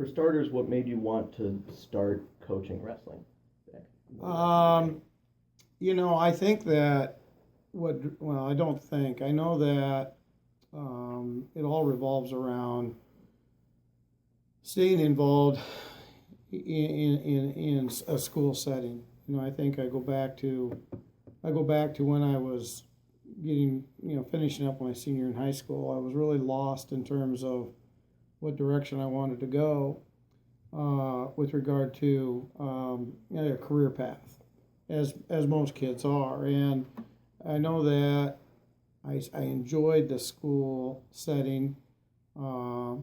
For starters, what made you want to start coaching wrestling? I think that I don't think. I know that it all revolves around staying involved in a school setting. I think I go back to when I was finishing up my senior in high school. I was really lost in terms of what direction I wanted to go with regard to a career path, as most kids are. And I know that I enjoyed the school setting a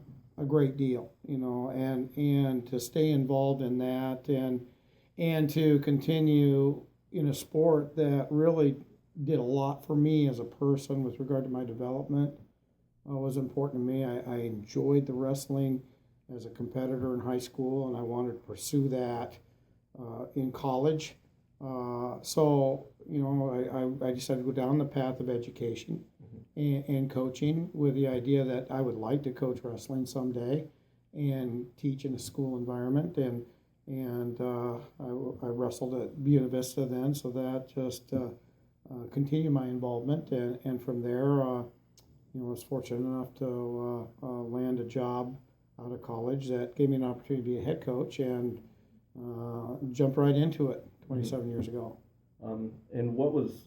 great deal, and to stay involved in that and to continue in a sport that really did a lot for me as a person with regard to my development was important to me. I enjoyed the wrestling as a competitor in high school, and I wanted to pursue that in college. I decided to go down the path of education and coaching with the idea that I would like to coach wrestling someday and teach in a school environment. And I wrestled at Buena Vista then, so that just continued my involvement. And from there, I was fortunate enough to land a job out of college that gave me an opportunity to be a head coach, and jumped right into it 27 years ago. And was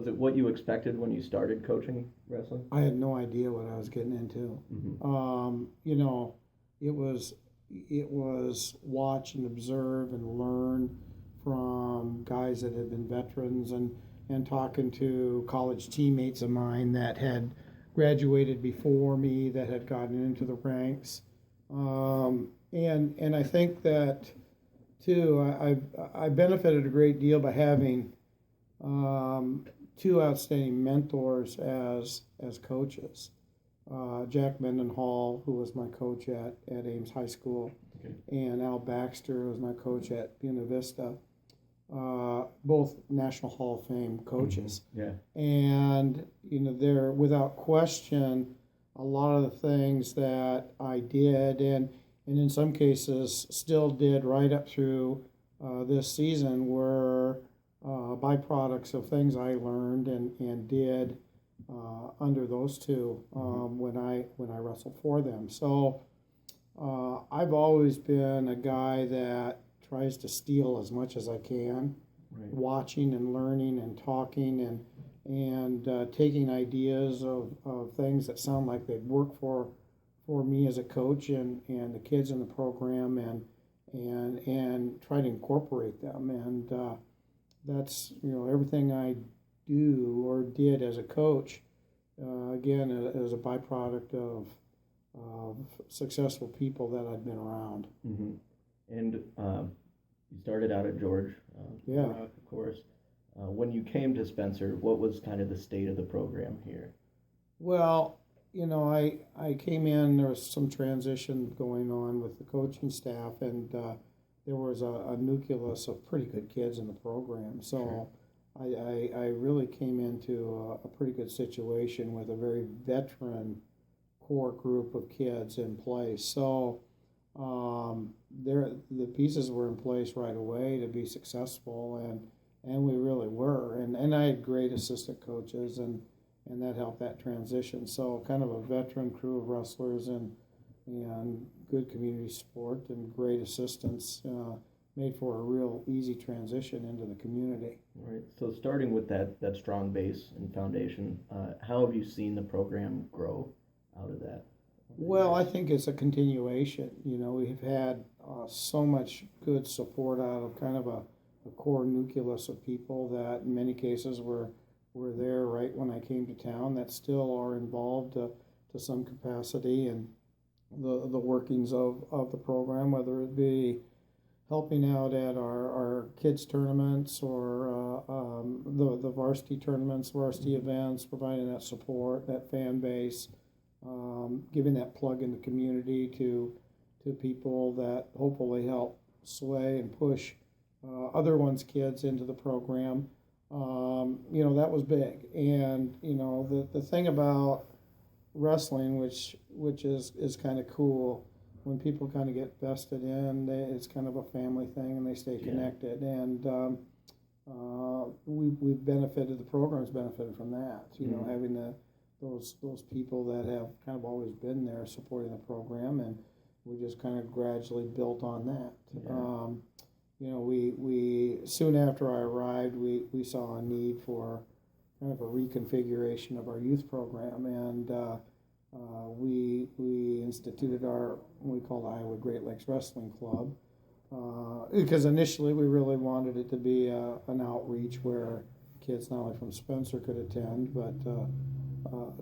it what you expected when you started coaching wrestling? I had no idea what I was getting into. It was watch and observe and learn from guys that had been veterans, and talking to college teammates of mine that had graduated before me, that had gotten into the ranks. And I think that too, I benefited a great deal by having two outstanding mentors as coaches. Jack Mendenhall, who was my coach at Ames High School, okay, and Al Baxter, who was my coach at Buena Vista, both National Hall of Fame coaches. Yeah. And, they're without question a lot of the things that I did, and in some cases still did right up through this season, were byproducts of things I learned and did under those two when I wrestled for them. So I've always been a guy that tries to steal as much as I can, right, watching and learning and talking and taking ideas of things that sound like they'd work for me as a coach and the kids in the program, and try to incorporate them. And that's everything I do or did as a coach, again, as a byproduct of successful people that I've been around. Mm-hmm. And you started out at George, yeah, Rock, of course. When you came to Spencer, what was kind of the state of the program here? Well, I came in, there was some transition going on with the coaching staff, and there was a nucleus of pretty good kids in the program. So sure. I really came into a pretty good situation with a very veteran core group of kids in place. So the pieces were in place right away to be successful, and we really were. And I had great assistant coaches, and that helped that transition. So kind of a veteran crew of wrestlers and good community support and great assistants made for a real easy transition into the community. Right. So starting with that strong base and foundation, how have you seen the program grow out of that? Well, I think it's a continuation. We've had so much good support out of kind of a core nucleus of people that in many cases were there right when I came to town, that still are involved to some capacity in the workings of the program, whether it be helping out at our kids tournaments or the varsity tournaments, varsity events, providing that support, that fan base, giving that plug in the community to people that hopefully help sway and push other ones' kids into the program. That was big. And the thing about wrestling, which is kind of cool, when people kind of get vested in, it's kind of a family thing, and they stay connected. And we've benefited. The program's benefited from that. You know, having those people that have kind of always been there supporting the program, and we just kind of gradually built on that. You know, we soon after I arrived, we saw a need for kind of a reconfiguration of our youth program, and we instituted what we call the Iowa Great Lakes Wrestling Club, because initially we really wanted it to be an outreach where kids not only from Spencer could attend, but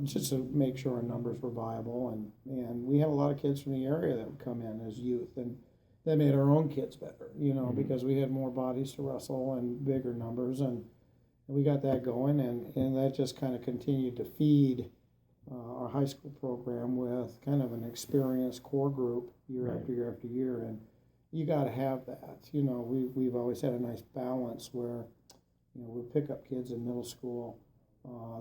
just to make sure our numbers were viable. And we have a lot of kids from the area that would come in as youth, and that made our own kids better, you know, because we had more bodies to wrestle and bigger numbers, and we got that going, and that just kind of continued to feed our high school program with kind of an experienced core group year after year after year. And you got to have that. You know, we've always had a nice balance where, you know, we pick up kids in middle school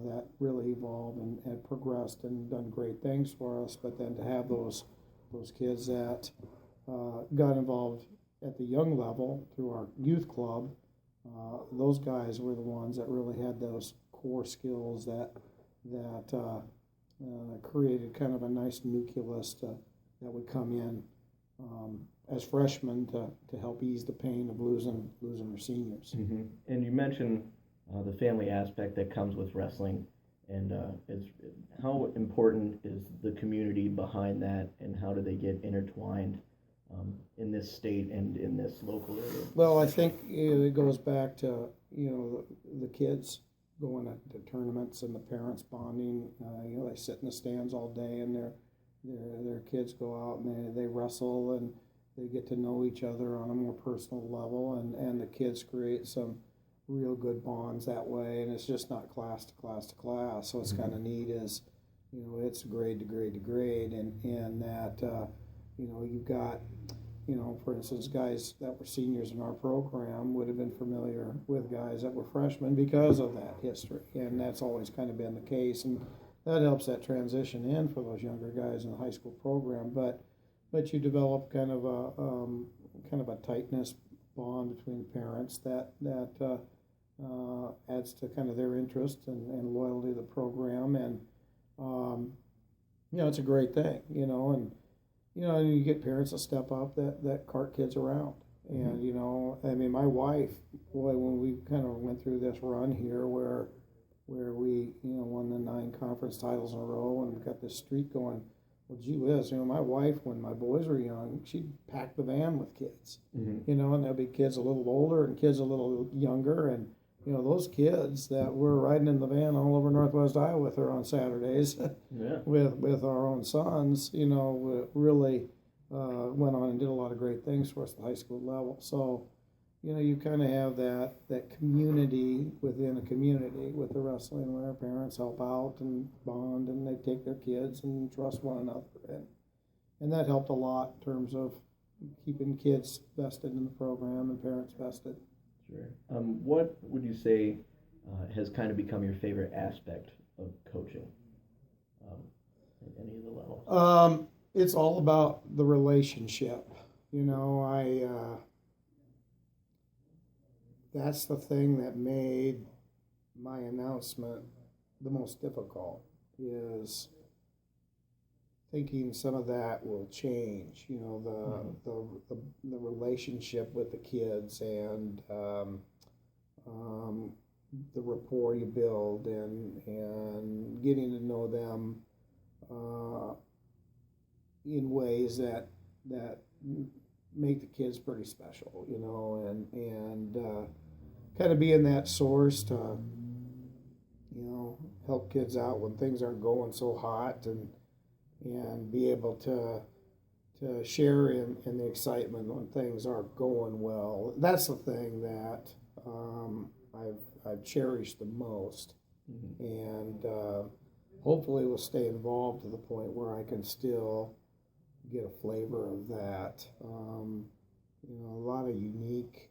that really evolved and had progressed and done great things for us, but then to have those kids that got involved at the young level through our youth club, those guys were the ones that really had those core skills that created kind of a nice nucleus that would come in as freshmen to help ease the pain of losing our seniors. And you mentioned the family aspect that comes with wrestling, and how important is the community behind that, and how do they get intertwined in this state and in this local area? Well, I think it goes back to, you know, the kids going to tournaments and the parents bonding. You know, they sit in the stands all day, and their kids go out and they wrestle, and they get to know each other on a more personal level, and the kids create some real good bonds that way. And it's just not class to class to class. So it's kind of neat is, you know, it's grade to grade to grade, and that you know, you've got, you know, for instance, guys that were seniors in our program would have been familiar with guys that were freshmen because of that history, and that's always kind of been the case, and that helps that transition in for those younger guys in the high school program. But you develop kind of a tightness bond between parents that adds to kind of their interest and loyalty to the program, and you know, it's a great thing, you know. And you know, you get parents that step up that cart kids around. And, you know, I mean, my wife, boy, when we kind of went through this run here where we, you know, won the 9 conference titles in a row and we got this streak going, well, gee whiz, you know, my wife, when my boys were young, she'd pack the van with kids, you know, and there'd be kids a little older and kids a little younger. And, you know, those kids that were riding in the van all over Northwest Iowa with her on Saturdays with our own sons, you know, really went on and did a lot of great things for us at the high school level. So, you know, you kind of have that community within a community with the wrestling, where parents help out and bond, and they take their kids and trust one another. And that helped a lot in terms of keeping kids vested in the program and parents vested. Sure. What would you say has kind of become your favorite aspect of coaching at any of the levels? It's all about the relationship. You know, that's the thing that made my announcement the most difficult, is thinking some of that will change, you know, the relationship with the kids, and the rapport you build, and getting to know them in ways that make the kids pretty special, you know, and kind of being that source to, you know, help kids out when things aren't going so hot, and be able to share in the excitement when things aren't going well. That's the thing that I've cherished the most, and hopefully will stay involved to the point where I can still get a flavor of that. You know, a lot of unique,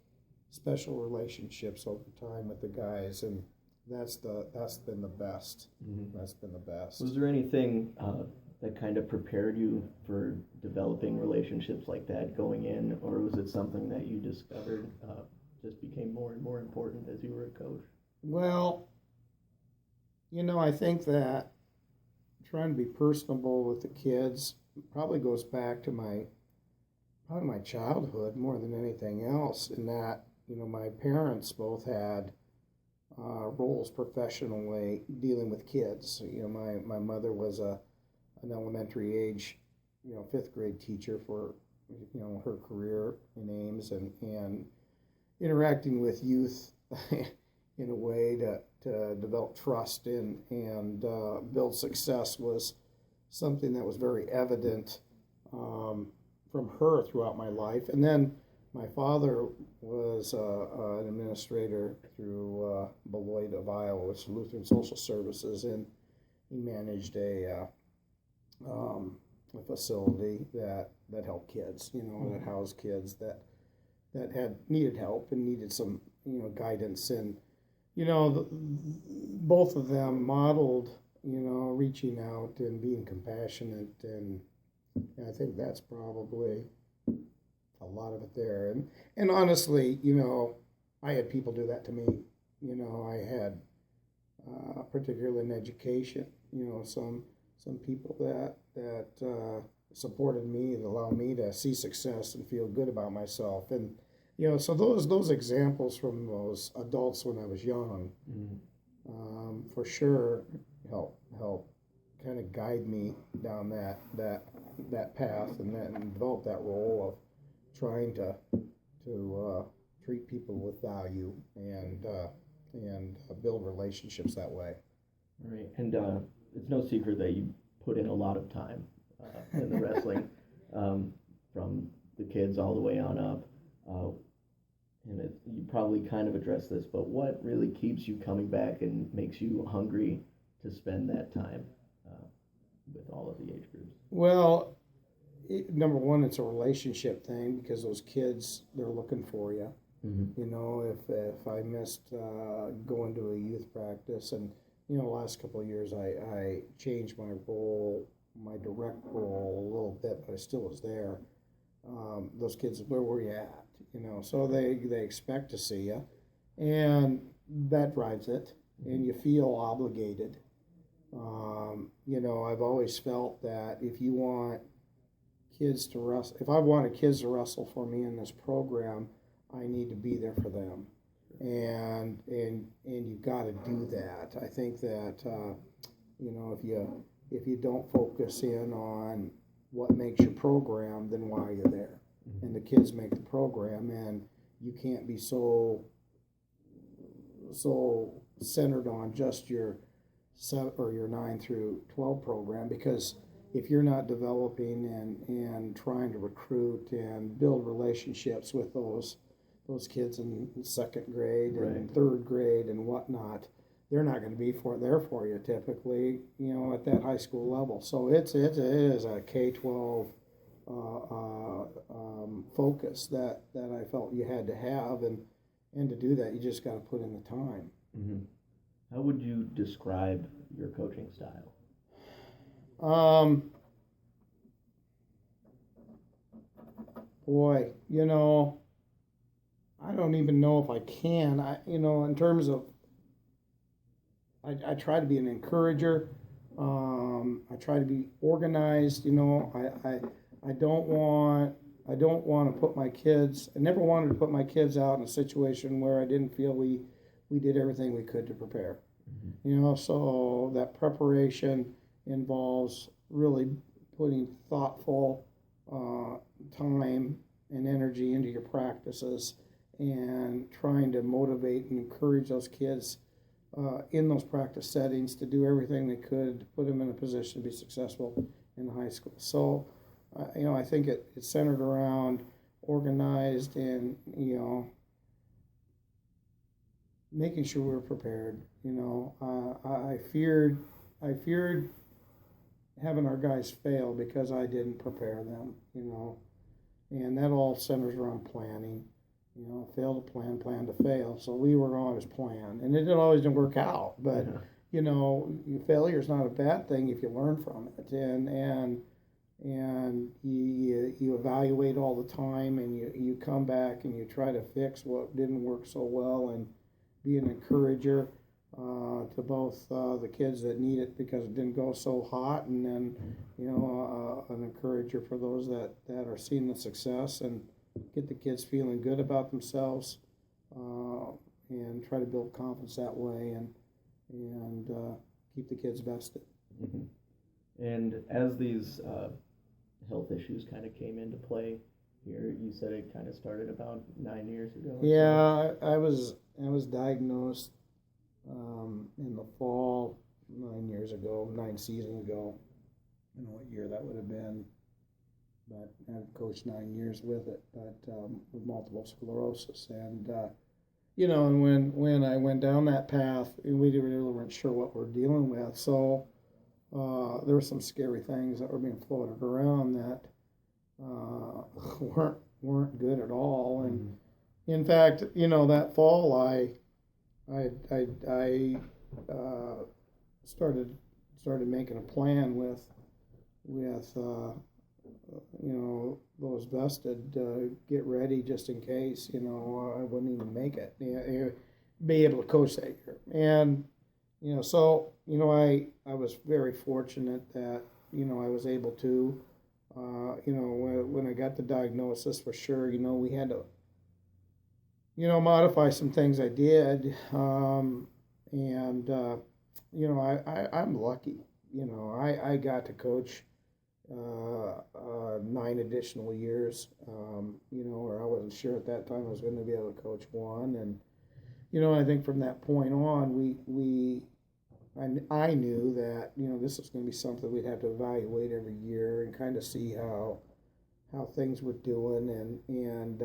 special relationships over time with the guys, and that's been the best. That's been the best. Was there anything that kind of prepared you for developing relationships like that going in, or was it something that you discovered just became more and more important as you were a coach? Well, I think that trying to be personable with the kids probably goes back to my childhood more than anything else, in that, my parents both had roles professionally dealing with kids. My mother was an elementary age, fifth grade teacher for, her career in Ames, and interacting with youth in a way to develop trust and build success was something that was very evident from her throughout my life. And then my father was an administrator through Beloit of Iowa, which is Lutheran Social Services, and he managed a facility that helped kids, that housed kids that had needed help and needed some guidance. And both of them modeled reaching out and being compassionate, and I think that's probably a lot of it there. And honestly, I had people do that to me. I had particularly in education, some people that supported me, that allowed me to see success and feel good about myself. And so those examples from those adults when I was young, for sure help kind of guide me down that path, and develop that role of trying to treat people with value and build relationships that way. Right, and it's no secret that you put in a lot of time in the wrestling, from the kids all the way on up. And you probably kind of addressed this, but what really keeps you coming back and makes you hungry to spend that time with all of the age groups? Well, number one, it's a relationship thing, because those kids, they're looking for you. If I missed going to a youth practice, and the last couple of years I changed my role, my direct role a little bit, but I still was there. Those kids, where were you at? So they expect to see you, and that drives it, and you feel obligated. I've always felt that if you want kids to wrestle, if I wanted kids to wrestle for me in this program, I need to be there for them, and you've got to do that. I think that if you don't focus in on what makes your program, then why are you there? And the kids make the program, and you can't be so centered on just your 9 through 12 program, because if you're not developing and trying to recruit and build relationships with those kids in second grade and third grade and whatnot, they're not going to be there for you typically, at that high school level. So it is a K-12 focus that I felt you had to have, and to do that, you just got to put in the time. Mm-hmm. How would you describe your coaching style? Boy, I don't even know if I can. In terms of, I try to be an encourager. I try to be organized. I don't want to put my kids. I never wanted to put my kids out in a situation where I didn't feel we did everything we could to prepare. So that preparation involves really putting thoughtful time and energy into your practices, and trying to motivate and encourage those kids in those practice settings to do everything they could to put them in a position to be successful in high school. So, I think it's centered around organized and, making sure we're prepared. I feared having our guys fail because I didn't prepare them, and that all centers around planning. Fail to plan to fail. So we were always plan, and it always didn't work out. But failure is not a bad thing if you learn from it, and you evaluate all the time, and you come back and you try to fix what didn't work so well, and be an encourager to both the kids that need it because it didn't go so hot, and then an encourager for those that are seeing the success, and get the kids feeling good about themselves, and try to build confidence that way, and keep the kids vested. Mm-hmm. And as these health issues kind of came into play here, you said it kind of started about 9 years ago. Yeah, I was diagnosed in the fall 9 seasons ago. I don't know what year that would have been, but I've coached 9 years with it, but with multiple sclerosis. And and when I went down that path, we really weren't sure what we're dealing with. So there were some scary things that were being floated around that weren't good at all. And in fact, that fall I started making a plan with those vested, get ready just in case, I wouldn't even make it, be able to coach that year. And, so, I was very fortunate that, I was able to, when I got the diagnosis, for sure, we had to, modify some things I did. I'm lucky, I got to coach 9 additional years, where I wasn't sure at that time I was going to be able to coach one. And, I think from that point on, I knew that, this was going to be something we'd have to evaluate every year and kind of see how things were doing, and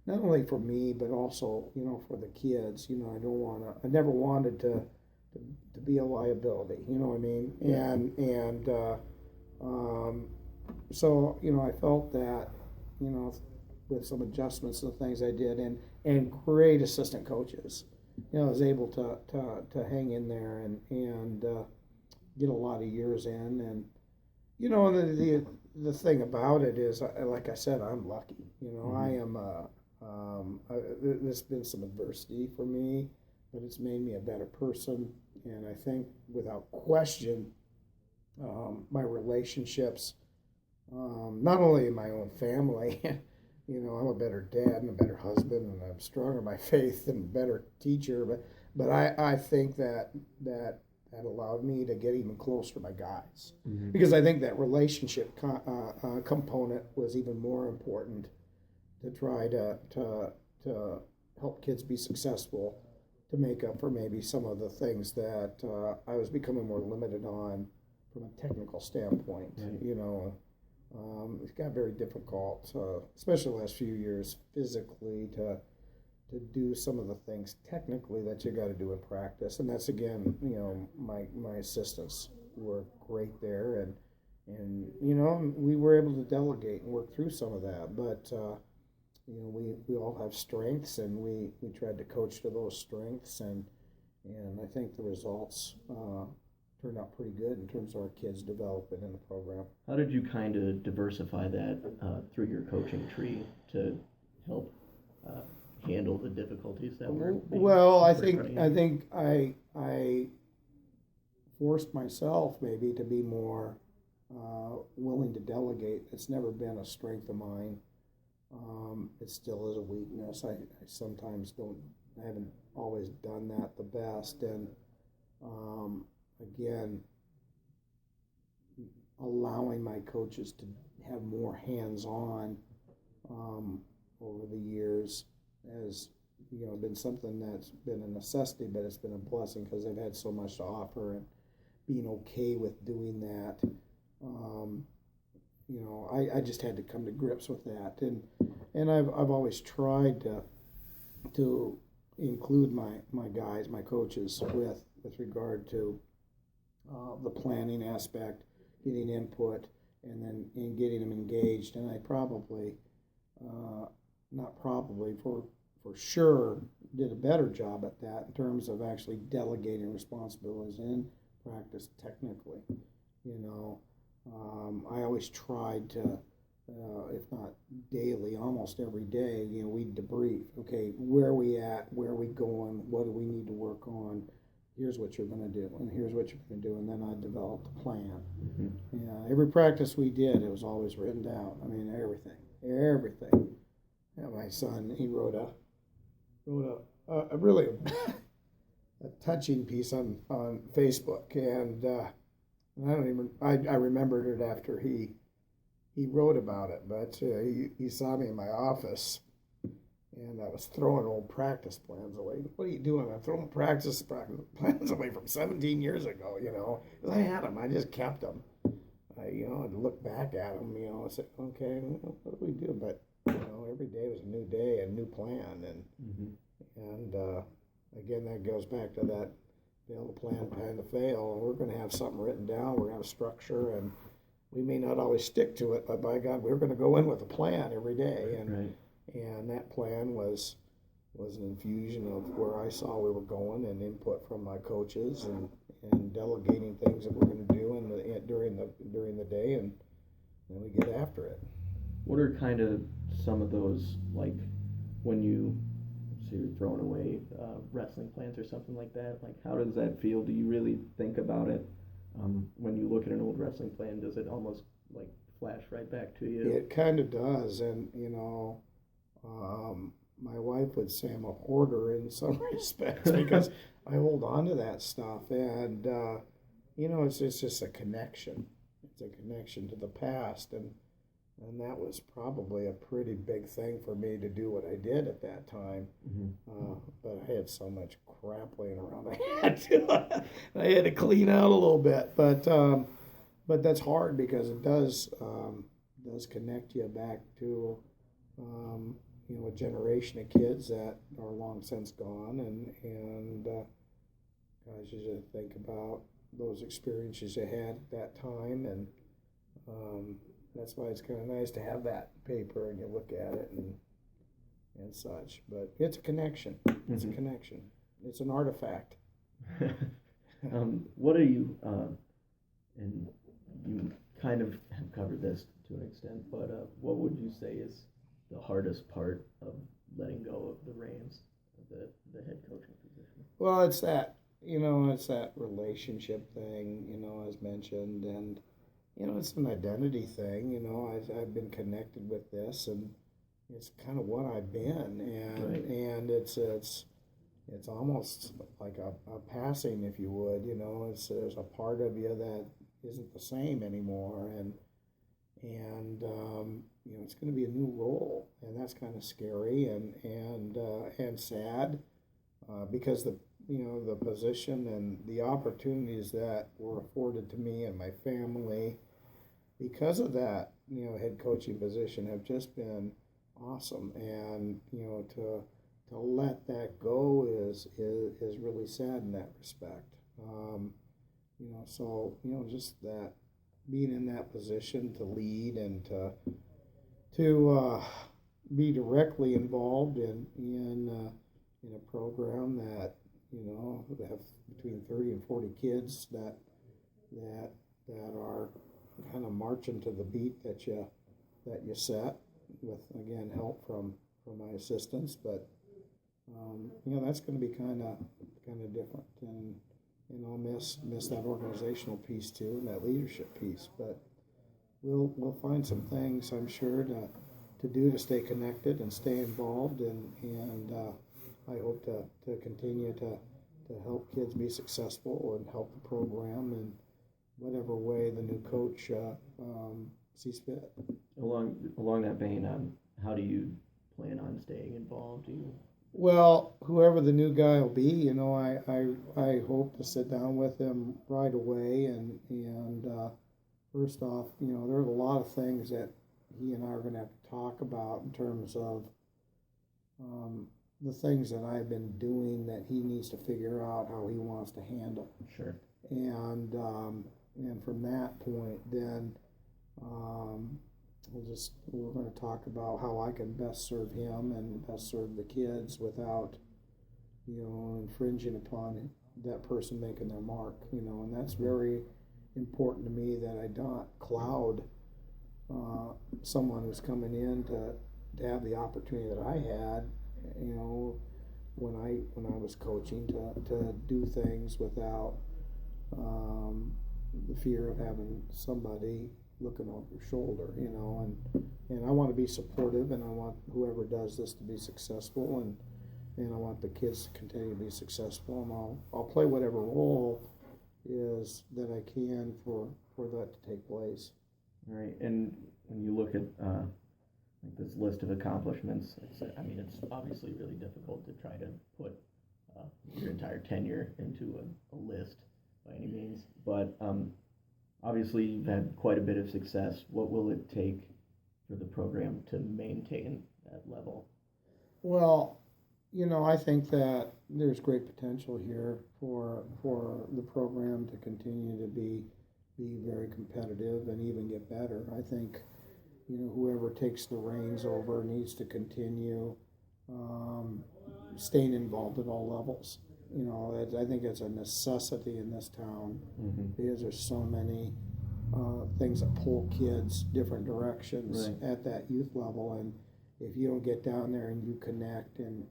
not only for me, but also, for the kids. I never wanted to be a liability, you know what I mean? Yeah. So, I felt that, with some adjustments and the things I did, and great assistant coaches, I was able to hang in there and get a lot of years in. And, the thing about it is, like I said, I'm lucky. I am, there's been some adversity for me, but it's made me a better person. And I think without question, my relationships, not only in my own family, I'm a better dad and a better husband, and I'm stronger in my faith and a better teacher, but I think that allowed me to get even closer to my guys, because I think that relationship component was even more important, to try to help kids be successful, to make up for maybe some of the things that I was becoming more limited on from a technical standpoint. Right. It got very difficult, especially the last few years, physically, to do some of the things technically that you got to do in practice. And that's, again, my assistants were great there, and we were able to delegate and work through some of that. But we all have strengths, and we tried to coach to those strengths, and I think the results turned out pretty good in terms of our kids developing in the program. How did you kind of diversify that through your coaching tree to help handle the difficulties that were being I think I forced myself maybe to be more willing to delegate. It's never been a strength of mine. It still is a weakness. I sometimes I haven't always done that the best, and again, allowing my coaches to have more hands-on over the years has been something that's been a necessity, but it's been a blessing because they've had so much to offer, and being okay with doing that. I just had to come to grips with that, and I've always tried to include my guys, my coaches, with regard to the planning aspect, getting input, and getting them engaged. And I probably, not probably, for for sure did a better job at that in terms of actually delegating responsibilities in practice technically. You know, I always tried to, if not daily, almost every day, you know, we'd debrief. Okay, where are we at? Where are we going? What do we need to work on? Here's what you're going to do, and here's what you're going to do, and then I developed a plan. Mm-hmm. Yeah, every practice we did, it was always written down. I mean, everything. Yeah, my son, he wrote a really a touching piece on Facebook, and I remembered it after he wrote about it, but he saw me in my office, and I was throwing old practice plans away. What are you doing? I'm throwing practice plans away from 17 years ago, you know. 'Cause I had them. I just kept them. I'd look back at them, you know, and say, okay, what do we do? But, you know, every day was a new day, a new plan. And again, that goes back to that fail to plan to fail. We're going to have something written down. We're going to have structure, and we may not always stick to it, but by God, we're going to go in with a plan every day. And right. And that plan was an infusion of where I saw we were going and input from my coaches and delegating things that we're going to do during the day, and then we get after it. What are kind of some of those, like when you're throwing away wrestling plans or something like that? Like, how does that feel? Do you really think about it when you look at an old wrestling plan? Does it almost like flash right back to you? It kind of does, and you know. My wife would say I'm a hoarder in some respects because I hold on to that stuff, and you know, it's just a connection. It's a connection to the past, and that was probably a pretty big thing for me to do what I did at that time. Mm-hmm. But I had so much crap laying around. I had to clean out a little bit, but that's hard because it does connect you back to. You know, a generation of kids that are long since gone, and guys, you should think about those experiences you had at that time, and that's why it's kind of nice to have that paper and you look at it and such. But it's a connection. It's a connection. It's an artifact. What are you? And you kind of have covered this to an extent, but what would you say is the hardest part of letting go of the reins of the head coaching position? Well, it's that relationship thing, you know, as mentioned, and you know, it's an identity thing. You know, I've been connected with this, and it's kind of what I've been, and right. And it's almost like a passing, if you would. You know, there's a part of you that isn't the same anymore, and you know, it's going to be a new role, and that's kind of scary and sad because the position and the opportunities that were afforded to me and my family because of that, you know, head coaching position have just been awesome, and you know, to let that go is really sad in that respect. You know, so you know, just that. Being in that position to lead and to be directly involved in a program that, you know, have between 30 and 40 kids that are kind of marching to the beat that you set with, again, help from my assistants, but you know, that's going to be kind of different, and I'll miss that organizational piece too, and that leadership piece. But we'll find some things, I'm sure, to do to stay connected and stay involved, and I hope to continue to help kids be successful and help the program in whatever way the new coach sees fit. Along that vein, how do you plan on staying involved? Well, whoever the new guy will be, you know, I hope to sit down with him right away and first off, you know, there's a lot of things that he and I are going to have to talk about in terms of the things that I've been doing that he needs to figure out how he wants to handle. Sure. And from that point, then we're going to talk about how I can best serve him and best serve the kids without, infringing upon that person making their mark, and that's very important to me, that I don't cloud someone who's coming in to have the opportunity that I had, when I was coaching, to do things without the fear of having somebody looking over your shoulder, and I want to be supportive, and I want whoever does this to be successful, and I want the kids to continue to be successful, and I'll play whatever role is that I can for that to take place. All right, and when you look at like this list of accomplishments, it's obviously really difficult to try to put your entire tenure into a list by any means, but obviously you've had quite a bit of success. What will it take for the program to maintain that level? Well, I think that there's great potential here for the program to continue to be very competitive and even get better. I think, whoever takes the reins over needs to continue staying involved at all levels. I think it's a necessity in this town, because there's so many things that pull kids different directions at that youth level, and if you don't get down there and you connect and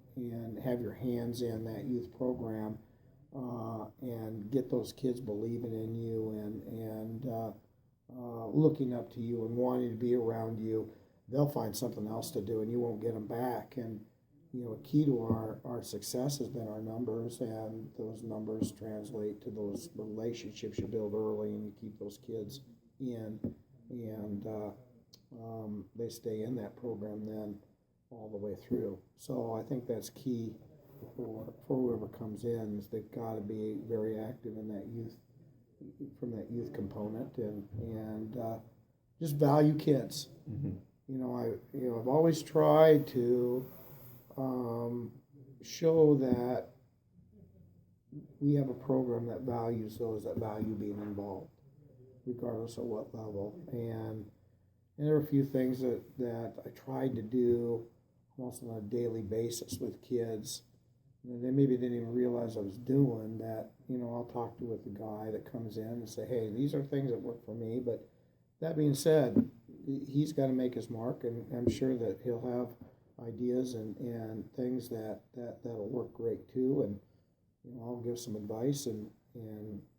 have your hands in that youth program and get those kids believing in you and looking up to you and wanting to be around you, they'll find something else to do and you won't get them back. And a key to our success has been our numbers, and those numbers translate to those relationships you build early, and you keep those kids in, and they stay in that program then all the way through. So I think that's key for whoever comes in, is they've got to be very active in that youth, from that youth component, and just value kids. I've always tried to show that we have a program that values those that value being involved, regardless of what level. And there are a few things that I tried to do almost on a daily basis with kids, and they maybe didn't even realize I was doing that. I'll talk with the guy that comes in and say, hey, these are things that work for me, but that being said, he's got to make his mark, and I'm sure that he'll have ideas and things that'll work great too, and I'll give some advice, and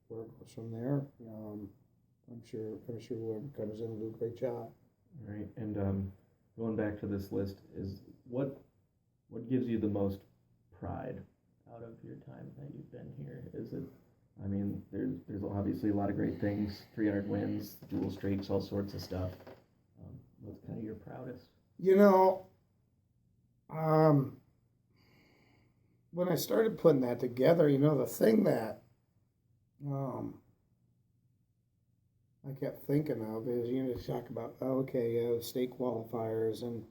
where it goes from there, I'm sure whoever comes in will do a great job. All right, and going back to this list, is what gives you the most pride out of your time that you've been here? Is it, there's obviously a lot of great things, 300 wins, dual streaks, all sorts of stuff. What's kind of your proudest? When I started putting that together, the thing that I kept thinking of is, talk about, state qualifiers and,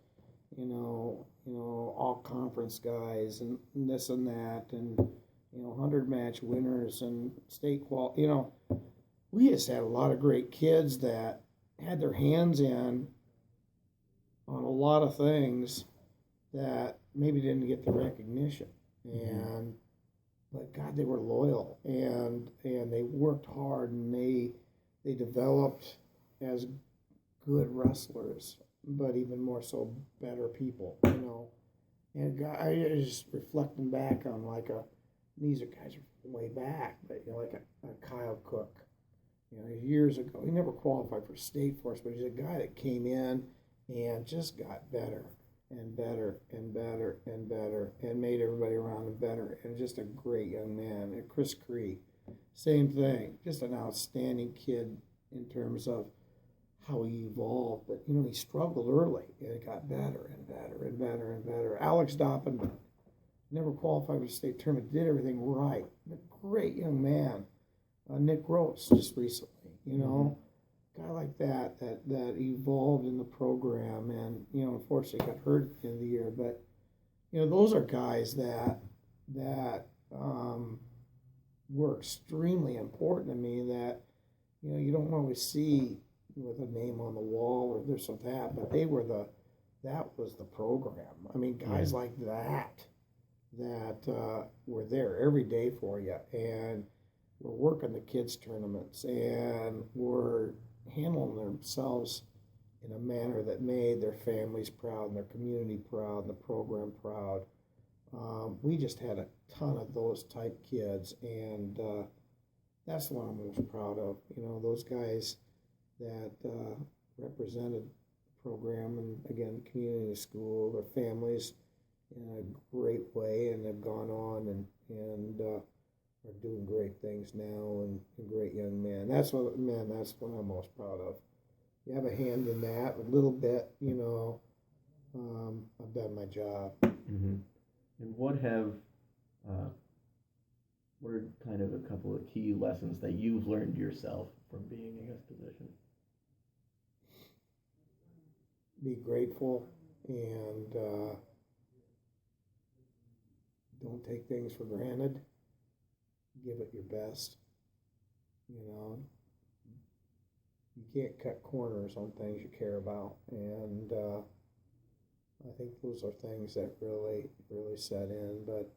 all conference guys and this and that, and, 100 match winners and state we just had a lot of great kids that had their hands in on a lot of things that maybe didn't get the recognition, but God, they were loyal, and they worked hard, and they developed as good wrestlers, but even more so better people, And God, I just reflecting back on these are guys are way back, but like a Kyle Cook, years ago, he never qualified for state for us, but he's a guy that came in and just got better and better and better and better, and made everybody around him better, and just a great young man. And Chris Cree, same thing, just an outstanding kid in terms of how he evolved, but he struggled early, and it got better and better and better and better. Alex Doppin never qualified for the state tournament, did everything right, a great young man. Nick Gross just recently, guy like that evolved in the program, and unfortunately got hurt at the end of the year, but those are guys that were extremely important to me, that you don't always see with a name on the wall or this or that, but that was the program. I mean, guys like that were there every day for you, and were working the kids tournaments, and were handling themselves in a manner that made their families proud and their community proud and the program proud. We just had a ton of those type kids, and that's what I'm most proud of. You know, those guys that represented the program and, again, community school, their families in a great way, and have gone on and are doing great things now, and great young men. That's what I'm most proud of. You have a hand in that a little bit, you know. I've done my job. Mm-hmm. And what are kind of a couple of key lessons that you've learned yourself from being in this position? Be grateful, and don't take things for granted. Give it your best. You know, you can't cut corners on things you care about, and I think those are things that really set in. But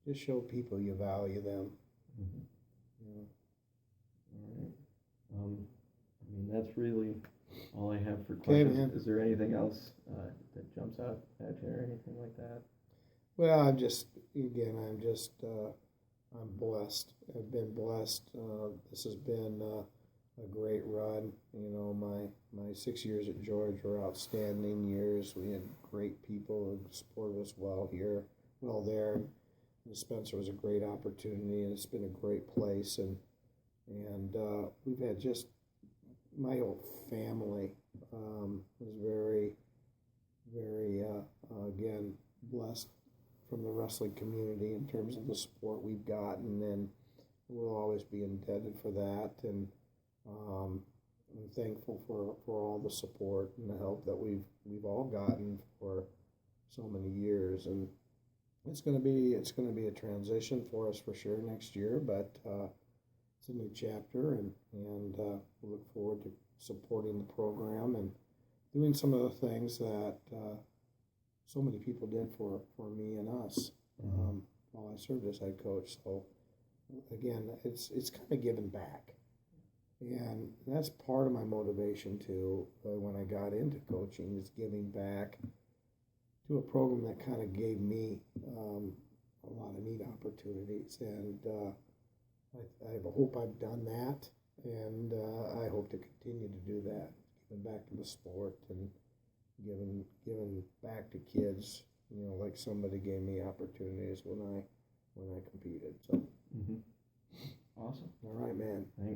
just show people you value them. Mm-hmm. Yeah. All right. I mean, that's really all I have for questions. Man. Is there anything else that jumps out at you or anything like that? Well, I'm blessed. I've been blessed. This has been a great run. You know, my 6 years at George were outstanding years. We had great people who supported us well there. And Spencer was a great opportunity, and it's been a great place. And we've had just, my whole family was very, very, again, blessed from the wrestling community in terms of the support we've gotten, and we'll always be indebted for that. And I'm thankful for all the support and the help that we've all gotten for so many years. And it's going to be a transition for us for sure next year, but it's a new chapter, and we look forward to supporting the program and doing some of the things that so many people did for me and us while I served as head coach. So again, it's kind of giving back, and that's part of my motivation too. When I got into coaching, is giving back to a program that kind of gave me a lot of neat opportunities, and I hope I've done that, and I hope to continue to do that, giving back to the sport and giving back to kids, you know, like somebody gave me opportunities when I competed. So, Awesome. All right, man. Thanks.